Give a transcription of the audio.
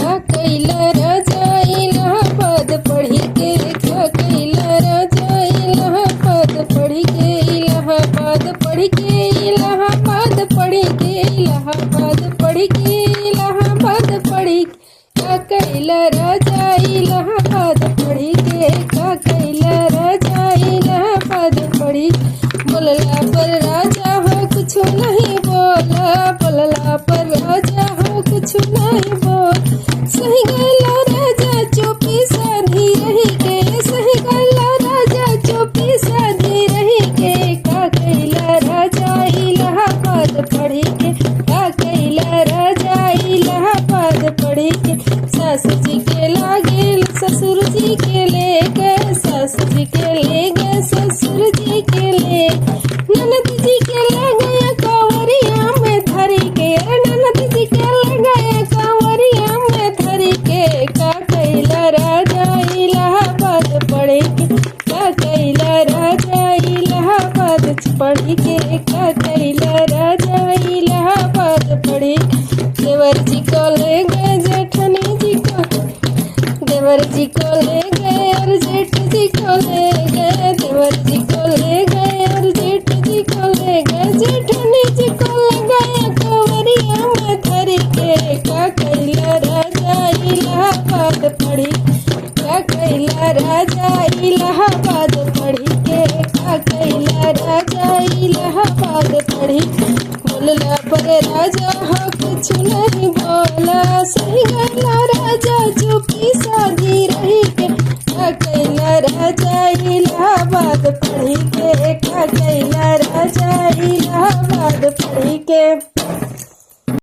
का कैला राजा इलाहाबाद पढ़ी के, का कैला राजा इलाहाबाद पढ़ी के, इलाहाबाद पढ़ी के, इलाहाबाद पढ़ी के, इलाहाबाद पढ़ी के, इलाहाबाद पढ़ी का कैला राजा इलाहाबाद पढ़ी के, का कैला राजा इलाहाबाद पढ़ी। बोलला पर राजा हो कुछ नहीं बोला, बोलला पर राजा हो कुछ नहीं बोल। सही गला राजा चुप्पी साधी रही के, सही गला राजा चुप्पी साधी रही के, का कैला राजा इलाहाबाद पढ़ी के, का कैला राजा इलाहाबाद पढ़ी के। सास जी के लागे ससुर जी के ले गए, सास जी के ले गए ससुर जी के ले, ननद जी के ले गए कांवरिया में धरी के, ननद जी के ले गए कांवरिया में धरी के, का कैला राजा इलाहाबाद पढ़े के, का कैला राजा इलाहाबाद पढ़ी के, का कैला राजा इलाहाबाद पढ़े। देवर जी को ले गए जेठनी जी को, देवर जी को ले गए और जेठ जी को ले गए, देवर जी को ले गए और जेठ जी को ले गए, जेठनी जी को ले गए कंवरिया में धरी के, का कैला राजा इलाहाबाद पढ़ी, का कैला राजा इलाहाबाद पढ़ी के, का कैला राजा इलाहाबाद पढ़ी। बोलला पर राजा हो कुछ नहीं बोला, सही गला राजा चुप्पी साधी रही के, का कैला राजा इलाहाबाद पढ़ी के, का कैला राजा इलाहाबाद पढ़ी के।